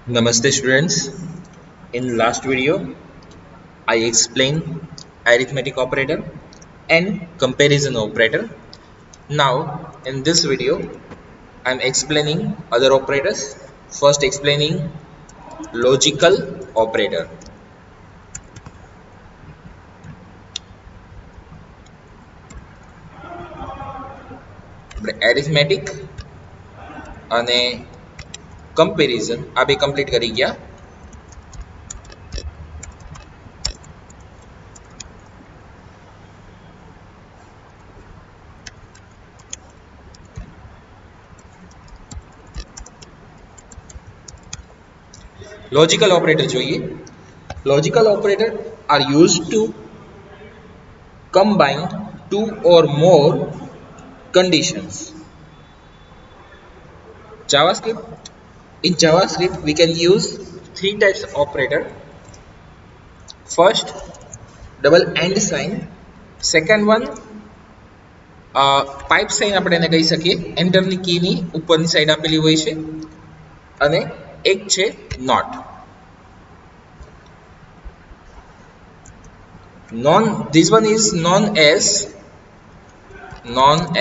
Namaste students. In last video, I explained arithmetic operator and comparison operator. Now, in this video, I am explaining other operators. First explaining logical operator. Arithmetic અને comparison આ બે complete કરી ગયા. Logical operator જોઈએ. Logical operator are used to combine two or more conditions. JavaScript. In JavaScript, we can use three types of operator. First, double and sign. Second one, pipe sign આપણે એને કહી શકીએ. એન્ટરની કીની ઉપરની side આપેલી હોય છે અને એક છે not. This one is known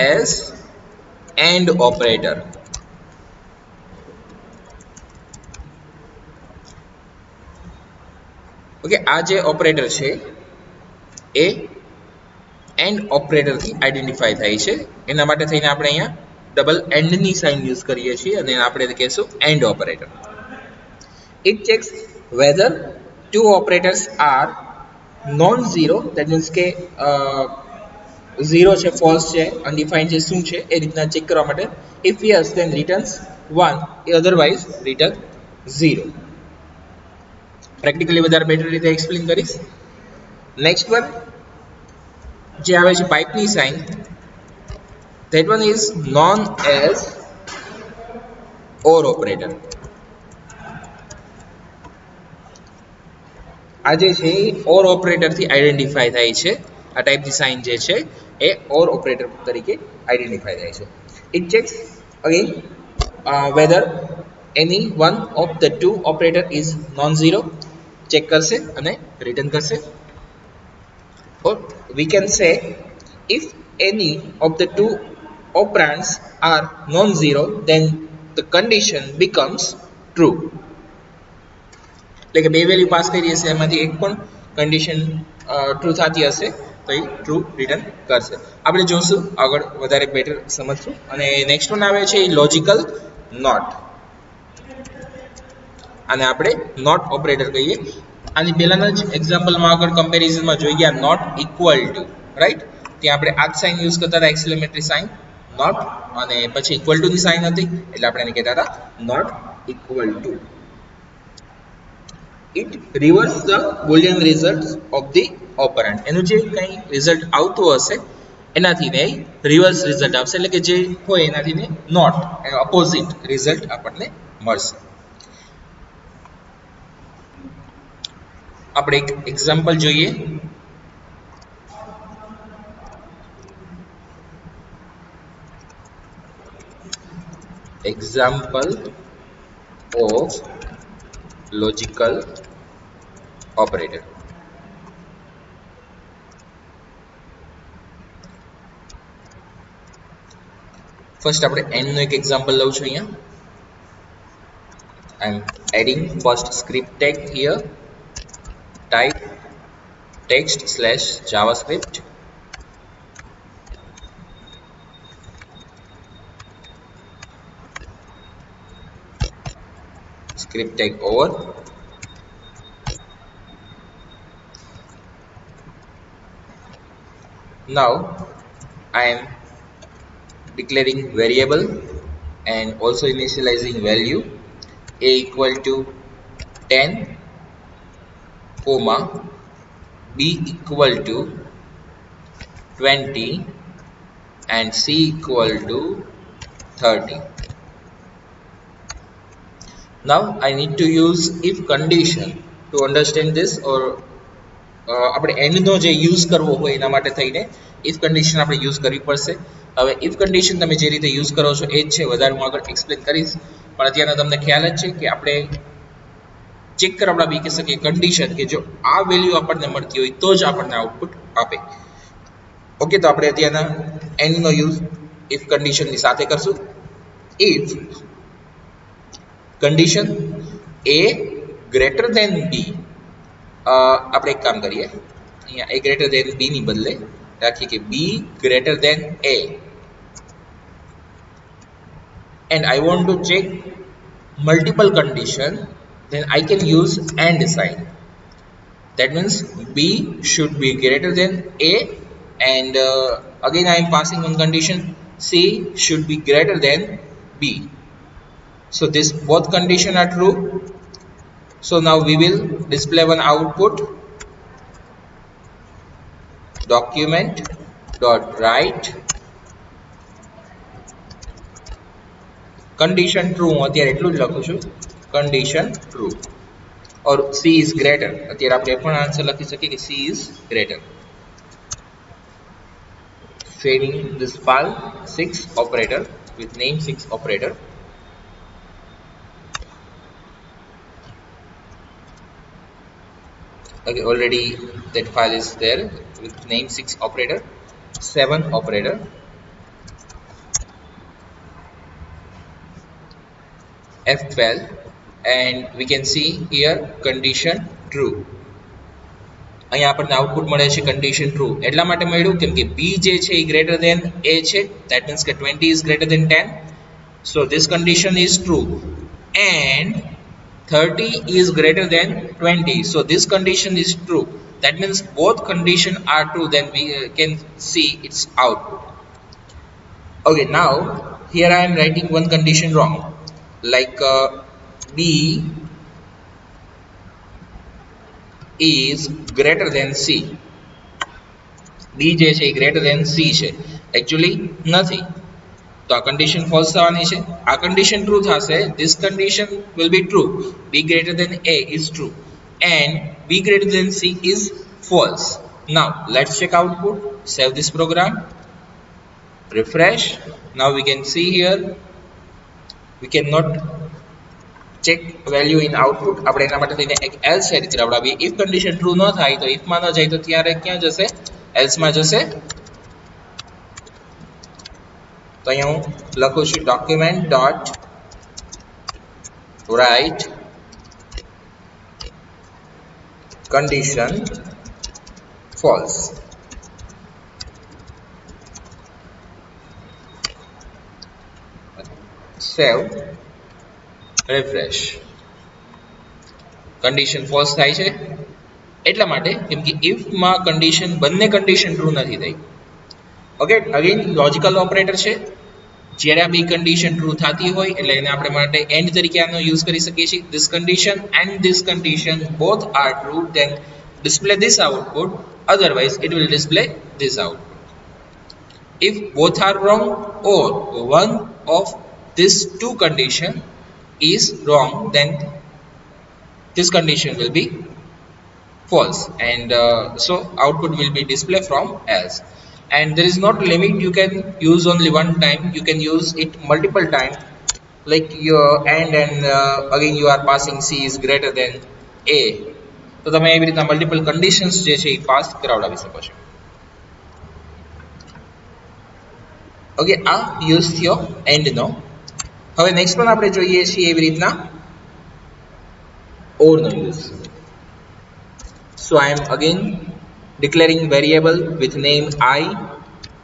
as AND operator. Okay, આ જે ઓપરેટર છે એ એન્ડ ઓપરેટર થી આઈડેન્ટિફાઈ થાય છે. એના માટે થઈને આપણે અહીંયા ડબલ એન્ડ ની સાઇન યુઝ કરીએ છીએ અને આપણે કહેશું and operator. It checks whether two operators are non-zero, that means કે ઝીરો છે, ફોલ્સ છે, અનડિફાઇન્ડ છે, શું છે એ રીતના ચેક કરવા માટે. If yes, then returns 1, otherwise return 0. Practically વધારે બેટર રીતે એક્સપ્લેન કરીશ. નેક્સ્ટ વન જે આવે છે પાઇપની sign, that one is known as OR operator. આ જે છે OR operator થી આઈડેન્ટિફાઈ થાય છે. આ ટાઈપની સાઇન જે છે એ OR operator તરીકે આઈડેન્ટિફાઈ થાય છે. It checks again whether any one of the two operator is non-zero, check કરશે અને રિટર્ન કરશે. Or we can say if any of the two operands are non-zero, then the condition becomes true. એટલે કે બે value pass કરી હશે એમાંથી એક પણ કન્ડિશન ટ્રુ થતી હશે તો એ ટ્રુ રિટર્ન કરશે. આપણે જોશું આગળ વધારે બેટર સમજશું. અને નેક્સ્ટ વન આવે છે લોજિકલ નોટ. આને આપણે નોટ ઓપરેટર કહીએ. આની પહેલાના જ એક્ઝામ્પલમાં આગળ કમ્પેરિઝનમાં જોઈ ગયા નોટ ઇક્વલ ટુ, રાઈટ? ત્યાં આપણે આ સાઇન યુઝ કરતા હતા, એક્સક્લેમેટરી સાઇન નોટ, અને પછી ઇક્વલ ટુ ની સાઇન હતી એટલે આપણે એને કહેતા હતા not equal to. It reverses the boolean results of the operand. એનું જે કંઈ રિઝલ્ટ આવતું હશે એનાથી ને રિવર્સ રિઝલ્ટ આવશે, એટલે કે જે હોય એનાથી ને નોટ ઓપોઝિટ રિઝલ્ટ આપણને મળશે. આપણે એક એક્ઝામ્પલ જોઈએ. Example of logical operator. First આપણે એન્ડ નું એક એક્ઝામ્પલ લઉં છું અહીંયા. I am adding first script tag here. Type text/javascript. Script tag over. Now I am declaring variable and also initializing value a equal to 10, comma b equal to 20 and c equal to 30. Now I need to use if condition to understand this, or આપણે and નો જે use કરવો હોય એના માટે થઈને if condition આપણે use કરવી પડશે. હવે if condition તમે જે રીતે યુઝ કરો છો એ જ છે, વધારે હું આગળ એક્સપ્લેન કરીશ, પણ અત્યારના તમને ખ્યાલ જ છે કે આપણે ચેક કરવા આપણે કહી શકીએ કન્ડિશન કે જો આ વેલ્યુ આપણને મળતી હોય તો જ આપણને આઉટપુટ આપે. ઓકે, તો આપણે અત્યારના એન્ડ નો યુઝ ઇફ કન્ડિશનની સાથે કરશું. If condition a greater than b, આપણે એક કામ કરીએ, અહીંયા a ગ્રેટર ધેન b ની બદલે રાખીએ કે b greater than a, and I want to check multiple condition, then I can use AND sign. That means b should be greater than a, and again I am passing one condition, c should be greater than b. So this both condition are true. So now we will display one output, document dot write condition true. હું અત્યારે એટલું જ લખું છું, condition true, or c is greater. અત્યારે આપણે પણ answer લખી શકીએ કે c is greater. Saving this file 6 operator with name 6 operator. Okay, already that file is there with name 6 operator, 7 operator, F12, and we can see here condition true. અહીંયા આપણને output મળે છે condition true. એટલા માટે મળ્યું કેમ કે b જે છે એ greater than a છે, that means કે 20 is greater than 10. So this condition is true, and 30 is greater than 20. So this condition is true. That means both condition are true. Then we can see its output. Okay, now here I am writing one condition wrong, like b is greater than c. b જે છે greater than c છે, actually નથી, તો આ condition false થવાની છે. આ condition true થશે, this condition will be true, b greater than a is true, and b greater than c is false. Now let's check output. Save this program, refresh. Now we can see here we cannot check value in output. આપણે એના માટે થઈને એક else add કરાવડાવીએ. if condition true ન થાય તો if માં ન જાય તો ત્યારે ક્યાં જશે? else માં જશે. તો અહીંયા હું લખું છું document dot write condition false. Save, refresh. condition false થાય છે એટલા માટે કેમ કે if માં condition બંને condition true નથી થઈ. ઓકે, અગેન લોજિકલ ઓપરેટર છે, જ્યારે આ બે કન્ડિશન ટ્રુ થતી હોય એટલે એને આપણે માટે એન્ડ તરીકે આનો યુઝ કરી શકીએ છીએ. this condition and this condition both are true, then display this output, otherwise it will display this output. if both are wrong or one of these two condition is wrong, then this condition will be false, and so output will be displayed from else. And there is not limit, you can use only one time, you can use it multiple time, like your and again you are passing c is greater than a, તો તમે એવી રીતના multiple conditions જે છે એ pass કરાવડાવી શકો છો. Okay, આ use થયો એન્ડ નો. હવે નેક્સ્ટ પણ આપણે જોઈએ છીએ એવી રીતના ઓર નો use. So I am again declaring variable with name I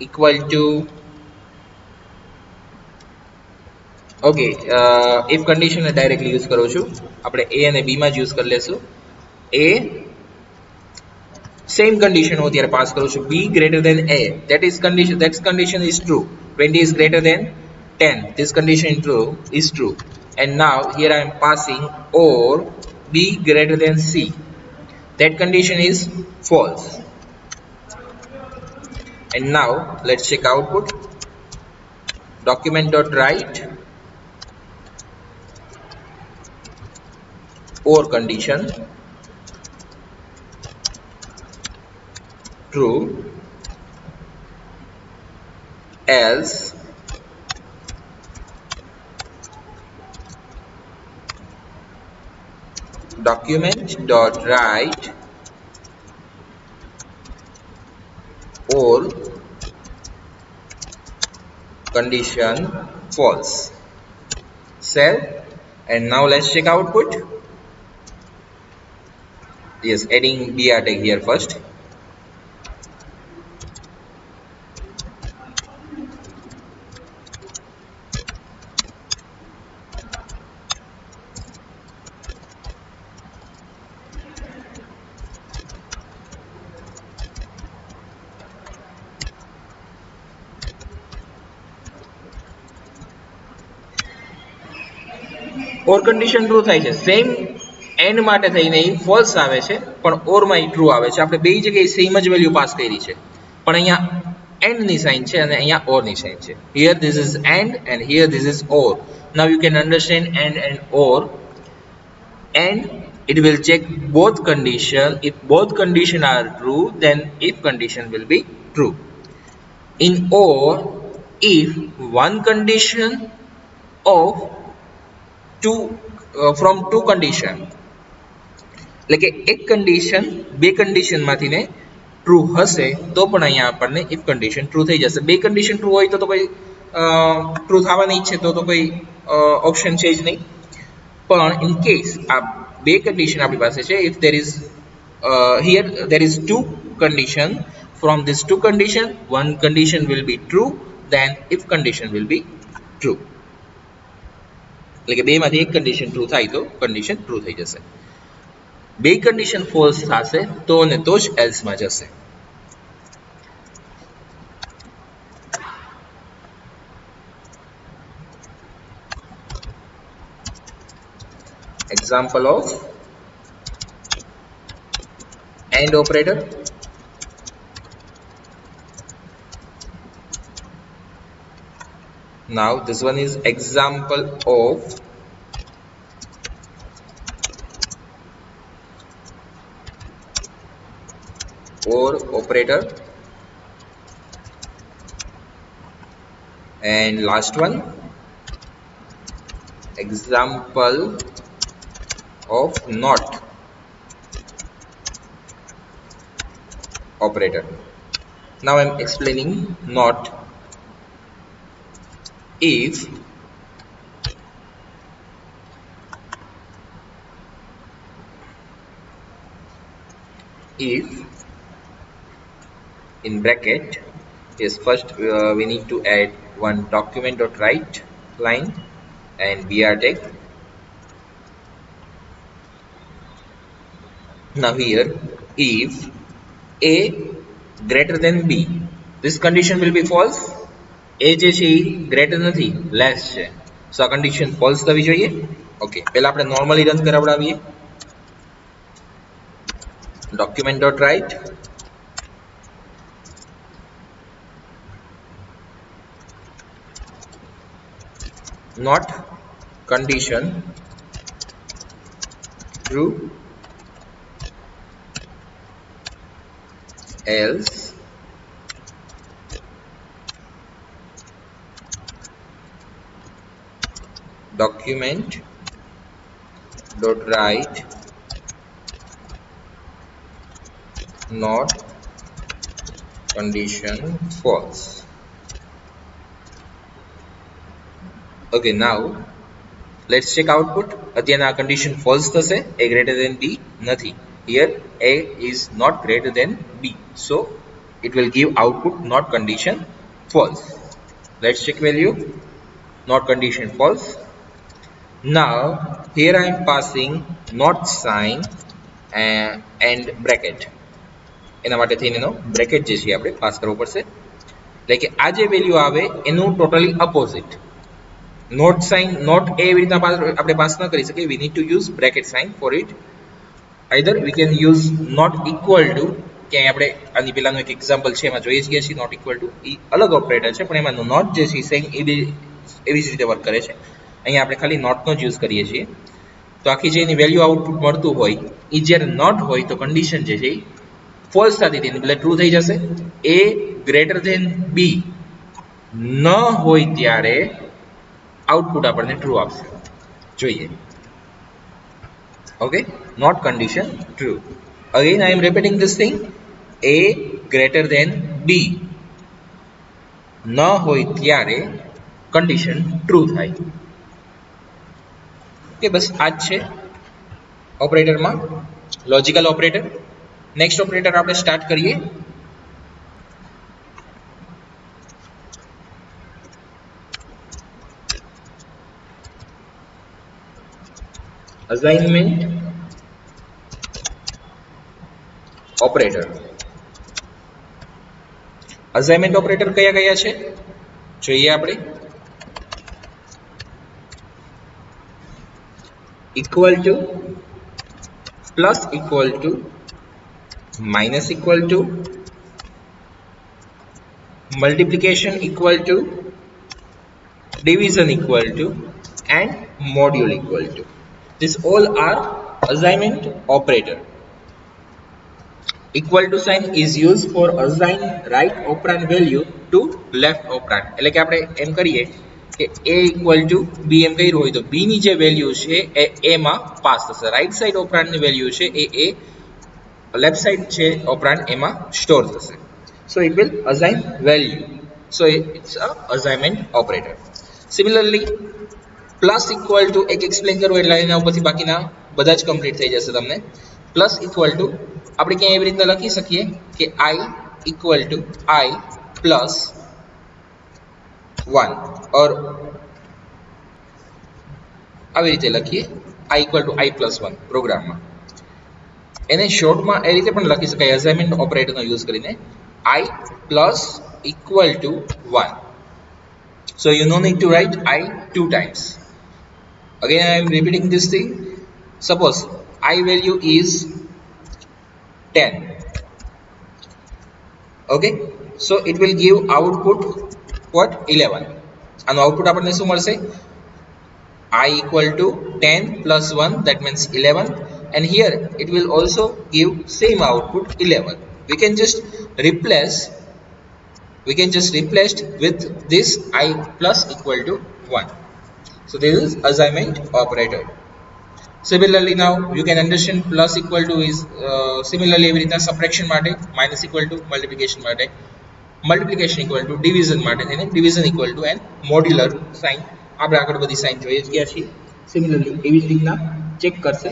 equal to, okay, if condition directly use કરું છું, આપણે a અને b માં જ use કરી લેશું. a same condition હું અત્યારે પાસ કરું છું, b greater than a, that condition is true. 20 is greater than 10, this condition is true, and now here I am passing or b greater than c, that condition is false. And now let's check output. document dot write or condition true, else document dot write or condition false. Save. And now let's check output. Yes, adding br tag here first. Or condition true થાય છે same and માટે થઈને એ false આવે છે પણ ઓર માં true આવે છે આપણે બે જગ્યાએ સેમ જ વેલ્યુ પાસ કરી છે પણ અહીંયા એન્ડ ની સાઇન છે અને અહીંયા ઓર ની સાઇન છે here this is and and here this is or now you can understand and or and it will check both condition. If both condition are true, then if condition will be true. In or, if one condition of two from two condition એટલે કે એક condition બે condition માંથી ને true હશે તો પણ અહીંયા આપણને ઇફ કન્ડિશન ટ્રુ થઈ જશે બે કન્ડિશન ટ્રુ હોય તો કોઈ ટ્રુ થવાની છે તો કોઈ ઓપ્શન છે જ નહીં પણ ઇન કેસ આ બે કન્ડિશન આપણી પાસે છે if there is here there is two condition from this two condition one condition will be true then if condition will be true એટલે કે બે માંથી એક કન્ડિશન ટ્રુ થાય તો કન્ડિશન ટ્રુ થઈ જશે બે કન્ડિશન ફોલ્સ થશે તો અને તો જ એલ્સ માં જશે example of AND operator. Now this one is example of OR operator, and last one example of NOT operator. Now I am explaining NOT. If in bracket, yes, first we need to add one document dot write line and br tag. Now here if a greater than b, this condition will be false. a જે છે greater નથી less છે સો આ condition false થવી જોઈએ okay પહેલા આપણે normally run કરાવડાવીએ document dot write not condition true else document dot write not condition false. Okay, now let's check output. અત્યારે આ condition false થશે a greater than b નથી here a is not greater than b so it will give output not condition false. Let's check value not condition false. Now here I am passing not sign and bracket એના માટે થઈને એનો bracket જે છે આપણે pass કરવો પડશે એટલે કે આ જે વેલ્યુ આવે એનું totally opposite not sign not એ એવી રીતના આપણે પાસ ન કરી શકીએ we need to use bracket sign for it either we can use not equal to કે આપણે આની પહેલાનું એક એક્ઝામ્પલ છે એમાં જોઈએ છીએ નોટ ઇક્વલ ટુ એ અલગ ઓપરેટર છે પણ એમાં નોટ જે છે સેમ એવી જ રીતે વર્ક કરે છે અહીંયા આપણે ખાલી નોટનો જ યુઝ કરીએ છીએ તો આખી જે એની વેલ્યુ આઉટપુટ મળતું હોય એ જ્યારે નોટ હોય તો કન્ડિશન જે છે ફોલ્સ થતી હતી એટલે ટ્રુ થઈ જશે એ ગ્રેટર ધેન બી ન હોય ત્યારે આઉટપુટ આપણને ટ્રુ આપશે જોઈએ Okay, not condition true. Again I am repeating this thing, a greater than b ન હોય ત્યારે condition true થાય. કે બસ આ જ છે ઓપરેટરમાં લોજિકલ ઓપરેટર. નેક્સ્ટ ઓપરેટર આપણે સ્ટાર્ટ કરીએ. Assignment operator. અસાઇનમેન્ટ ઓપરેટર કયા કયા છે જોઈએ આપણે. equal to, plus equal to, minus equal to, multiplication equal to, division equal to, and module equal to. These all are assignment operator. Equal to sign is used for assign right operand value to left operand. એટલે કે આપણે એમ કરીએ કે a equal to b એમ કર્યું હોય તો b ની જે વેલ્યુ છે એ a માં પાસ થશે. રાઈટ સાઈડ ઓપરાન્ડ ની વેલ્યુ છે એ a, લેફ્ટ સાઈડ છે ઓપરાન્ડ એમાં સ્ટોર થશે. So it will assign value. So it's a assignment operator. Similarly plus equal two એક એક્સપ્લેન કરવું એટલે એના ઉપરથી બાકીના બધા જ કમ્પ્લીટ થઈ જશે તમને. પ્લસ ઇક્વલ ટુ આપણે ક્યાં એવી રીતના લખી શકીએ કે i equal to i plus 1 ઓર આવી રીતે લખીએ i equal to i plus 1 પ્રોગ્રામમાં. એને શોર્ટમાં એ રીતે પણ લખી શકાય અસાઇનમેન્ટ ઓપરેટરનો યુઝ કરીને i plus equal two 1. So you no need to write I two times. Again I am repeating this thing. Suppose I value is 10. Okay, so it will give output what 11. And output આપણને શું મળશે I equal to 10 plus 1, that means 11, and here it will also give same output 11. We can just replace with this I plus equal to 1. So this is assignment operator. Similarly now you can understand plus equal to is similarly એવી રીતના subtraction માટે, minus equal to multiplication માટે, multiplication equal to division માટે અને division equal to and modular sign. આપણે આગળ બધી sign જોઈએ જ ગયા છીએ. સિમિલરલી એવી જ રીતના ચેક કરશે.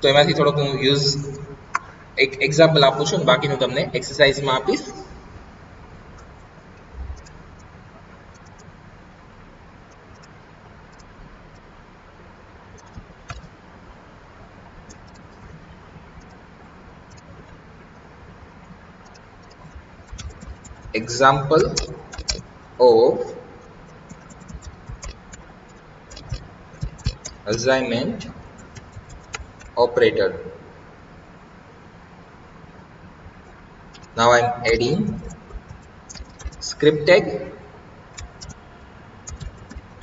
તો એમાંથી થોડોક હું યુઝ એક એક્ઝામ્પલ આપું છું, બાકીનું તમને એક્સરસાઇઝમાં આપીશ. Example of assignment operator. Now I am adding script tag,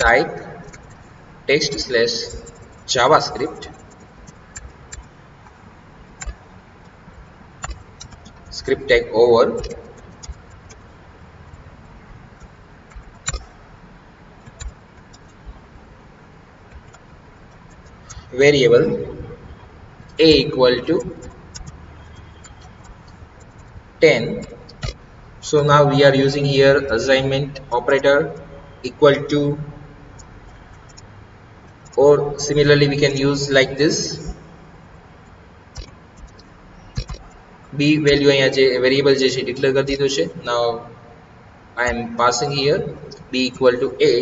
type text slash javascript, script tag over variable a equal to 10. So now we are using here assignment operator equal to, or similarly we can use like this. b value અહીંયા જે variable જે છે declare કરી દીધું છે. Now I am passing here b equal to a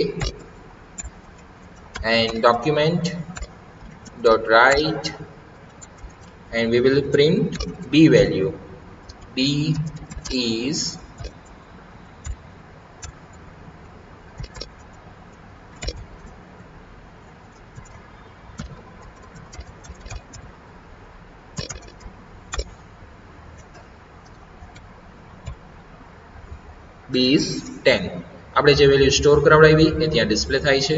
and document dot write, and we will print b value. B is B is 10. આપણે જે value store કરાવડાવી એ ત્યાં ડિસ્પ્લે થાય છે.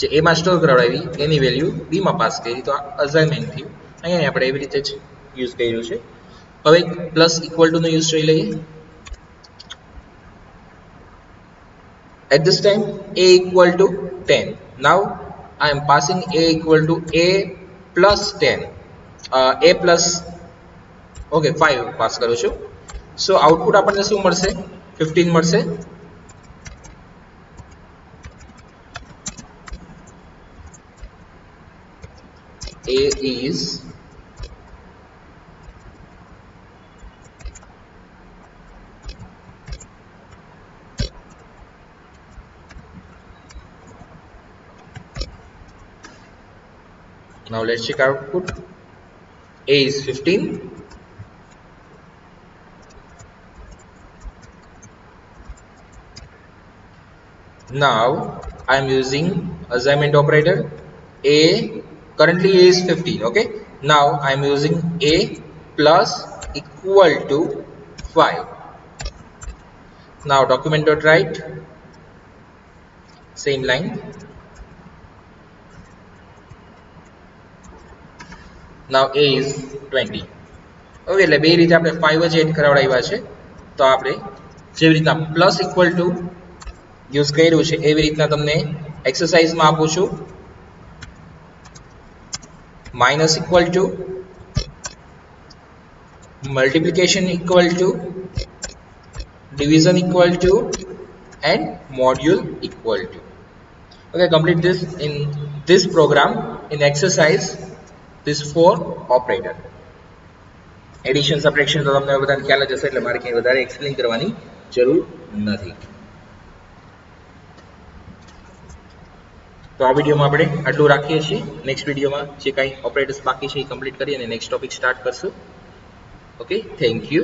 જે a માં સ્ટોર કરાવડાવી એની વેલ્યુ b માં પાસ કરી, તો આ અસાઇનમેન્ટ થયું. અહીંયા આપણે એવી રીતે જ યુઝ કર્યું છે. હવે પ્લસ ઇક્વલ ટુ નો યુઝ જોઈ લઈએ. At this time a equal to 10. Now I am passing a equal to a plus 10, a plus okay 5 pass કરું છું. સો આઉટપુટ આપણને શું મળશે? 15 મળશે. a is now let's check output. A is 15. Now I am using assignment operator. A currently A is 15. Okay. Now I am using a plus equal to 5. Now document dot write same line. Now a is 20. Okay એટલે બે રીતે આપણે 5 જ add કરાવડાવ્યા છે. તો આપણે જેવી રીતના પ્લસ ઇક્વલ ટુ યુઝ કર્યું છે એવી રીતના તમને એક્સરસાઇઝમાં આપું છું. Minus equal to, multiplication equal to, division equal to, and module equal to. Okay, complete this in this program in exercise this 4 operator. Addition subtraction તો તમને બધાને ખ્યાલ જ હશે એટલે મારે કંઈ વધારે એક્સપ્લેન કરવાની જરૂર નથી. તો આ વિડીયોમાં આપણે આટલું રાખીએ છીએ. નેક્સ્ટ વિડીયોમાં જે કાંઈ ઓપરેટર્સ બાકી છે એ કમ્પ્લીટ કરી અને નેક્સ્ટ ટોપિક સ્ટાર્ટ કરશું. Okay, thank you.